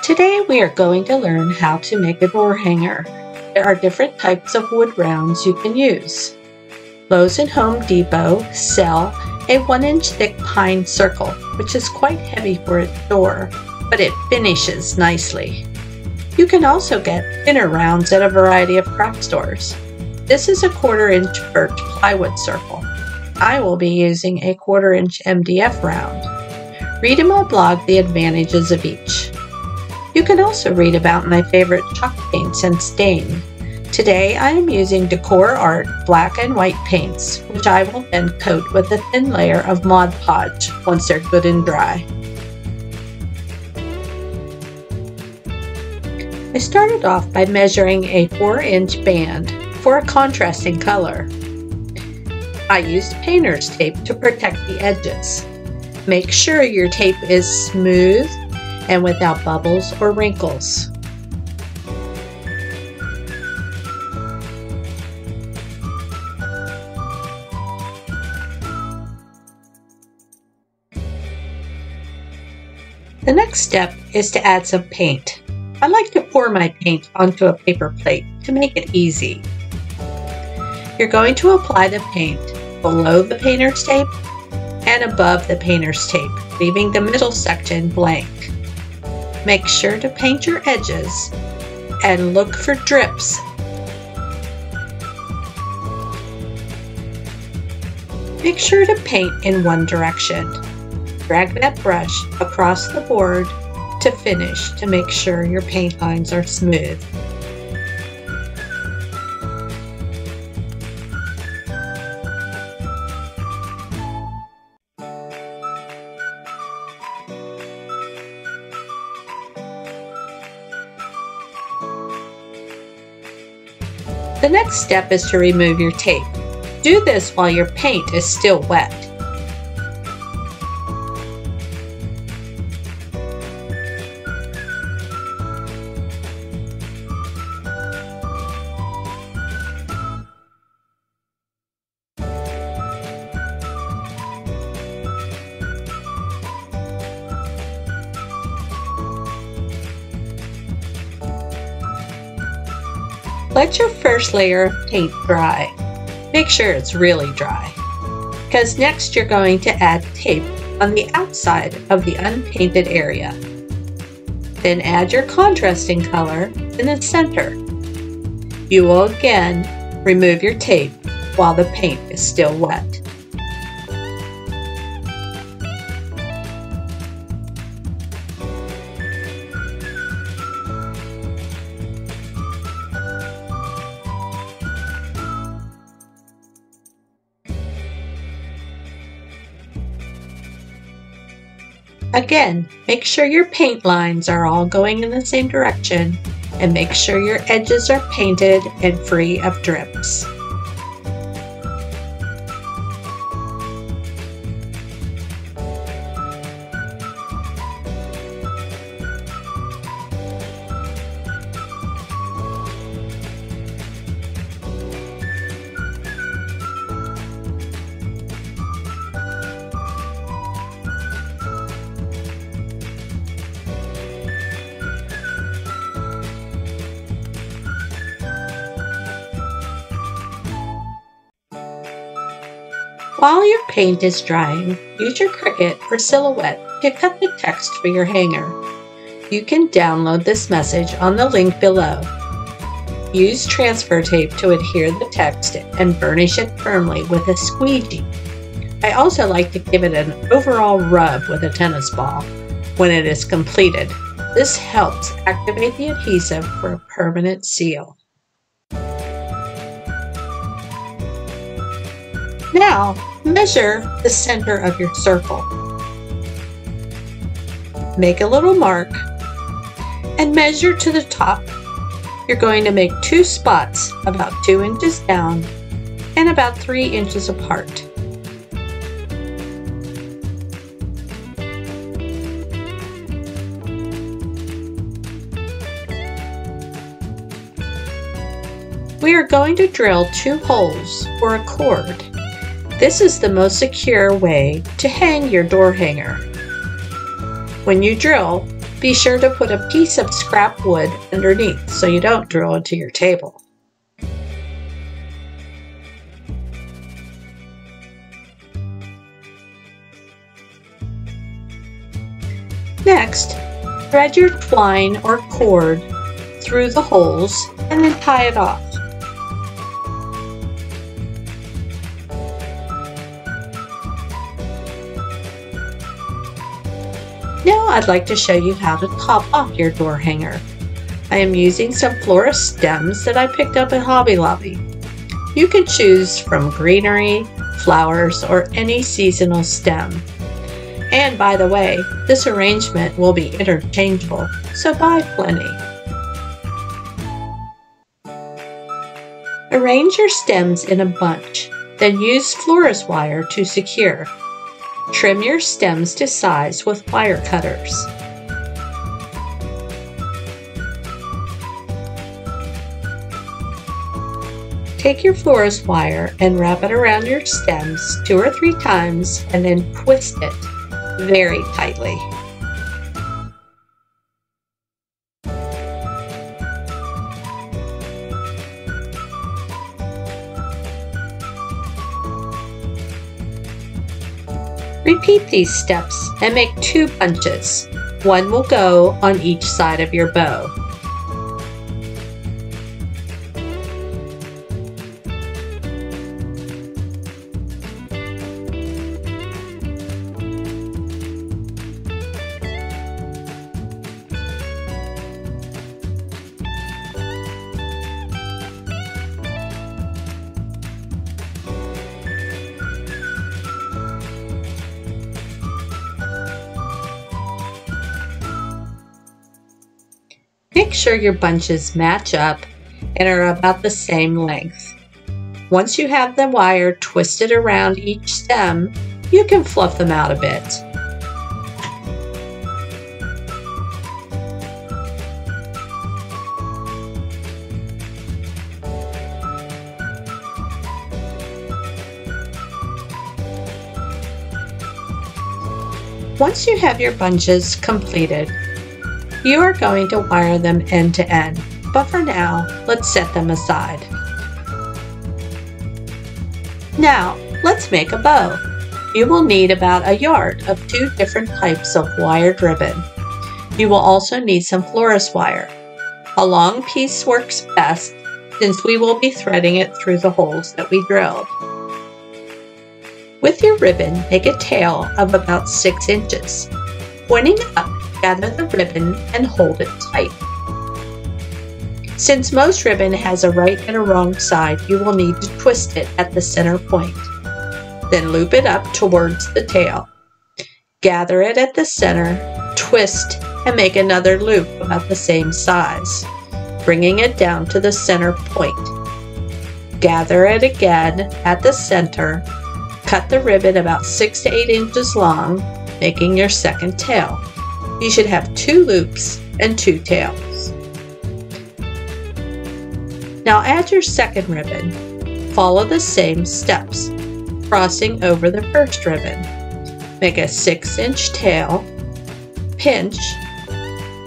Today we are going to learn how to make a door hanger. There are different types of wood rounds you can use. Lowe's and Home Depot sell a 1-inch thick pine circle, which is quite heavy for a door, but it finishes nicely. You can also get thinner rounds at a variety of craft stores. This is a 1/4-inch birch plywood circle. I will be using a 1/4-inch MDF round. Read in my blog the advantages of each. You can also read about my favorite chalk paints and stain. Today I am using Decor Art black and white paints, which I will then coat with a thin layer of Mod Podge once they're good and dry. I started off by measuring a 4-inch band for a contrasting color. I used painter's tape to protect the edges. Make sure your tape is smooth and without bubbles or wrinkles. The next step is to add some paint. I like to pour my paint onto a paper plate to make it easy. You're going to apply the paint below the painter's tape and above the painter's tape, leaving the middle section blank. Make sure to paint your edges and look for drips. Make sure to paint in one direction. Drag that brush across the board to finish to make sure your paint lines are smooth. The next step is to remove your tape. Do this while your paint is still wet. Let your first layer of paint dry. Make sure it's really dry, because next you're going to add tape on the outside of the unpainted area. Then add your contrasting color in the center. You will again remove your tape while the paint is still wet. Again, make sure your paint lines are all going in the same direction and make sure your edges are painted and free of drips. While your paint is drying, use your Cricut or Silhouette to cut the text for your hanger. You can download this message on the link below. Use transfer tape to adhere the text and burnish it firmly with a squeegee. I also like to give it an overall rub with a tennis ball when it is completed. This helps activate the adhesive for a permanent seal. Now, measure the center of your circle. Make a little mark and measure to the top. You're going to make 2 spots about 2 inches down and about 3 inches apart. We are going to drill 2 holes for a cord. This is the most secure way to hang your door hanger. When you drill, Be sure to put a piece of scrap wood underneath so you don't drill into your table. Next, thread your twine or cord through the holes and then tie it off. Now I'd like to show you how to top off your door hanger. I am using some florist stems that I picked up at Hobby Lobby. You can choose from greenery, flowers, or any seasonal stem. And by the way, this arrangement will be interchangeable, so buy plenty. Arrange your stems in a bunch, then use florist wire to secure. Trim your stems to size with wire cutters. Take your florist wire and wrap it around your stems 2 or 3 times and then twist it very tightly. Repeat these steps and make 2 bunches. One will go on each side of your bow. Make sure your bunches match up and are about the same length. Once you have the wire twisted around each stem, you can fluff them out a bit. Once you have your bunches completed, you are going to wire them end to end, but for now, let's set them aside. Now, let's make a bow. You will need about a yard of 2 different types of wired ribbon. You will also need some florist wire. A long piece works best since we will be threading it through the holes that we drilled. With your ribbon, make a tail of about 6 inches. Pointing up, gather the ribbon and hold it tight. Since most ribbon has a right and a wrong side, you will need to twist it at the center point. Then loop it up towards the tail. Gather it at the center, twist, and make another loop about the same size, bringing it down to the center point. Gather it again at the center. Cut the ribbon about 6 to 8 inches long, making your second tail. You should have 2 loops and 2 tails. Now add your second ribbon. Follow the same steps, crossing over the first ribbon. Make a 6-inch tail, pinch,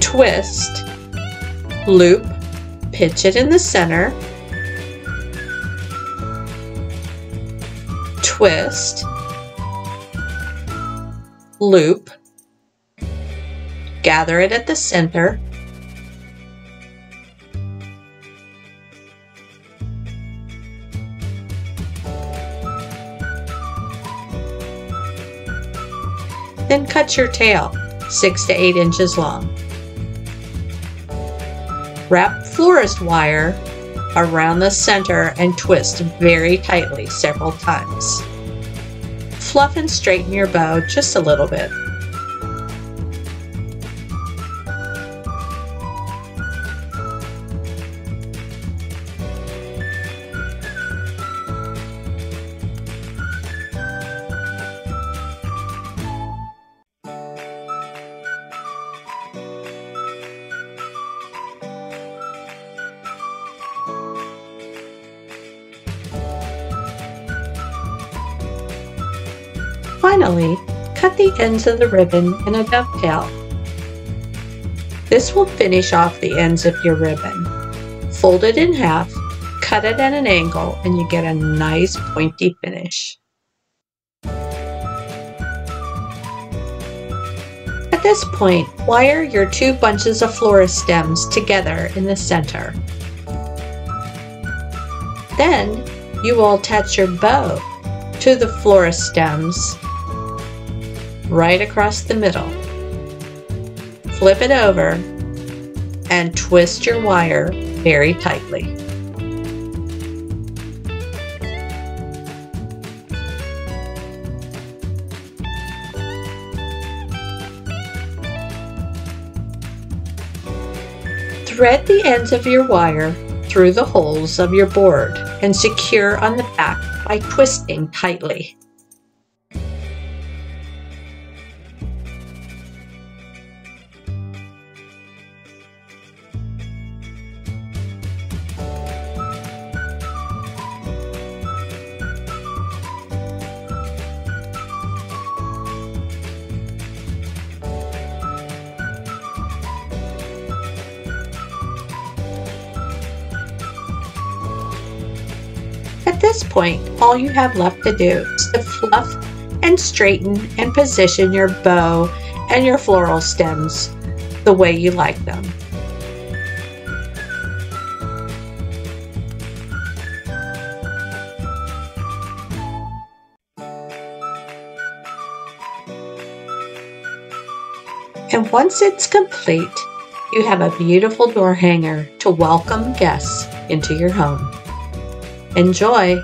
twist, loop, pinch it in the center, twist, loop, gather it at the center, then cut your tail 6 to 8 inches long. Wrap florist wire around the center and twist very tightly several times. Fluff and straighten your bow just a little bit. Finally, cut the ends of the ribbon in a dovetail. This will finish off the ends of your ribbon. Fold it in half, cut it at an angle, and you get a nice pointy finish. At this point, wire your 2 bunches of floral stems together in the center. Then you will attach your bow to the floral stems right across the middle. Flip it over and twist your wire very tightly. Thread the ends of your wire through the holes of your board and secure on the back by twisting tightly. At this point, all you have left to do is to fluff and straighten and position your bow and your floral stems the way you like them. And once it's complete, you have a beautiful door hanger to welcome guests into your home. Enjoy!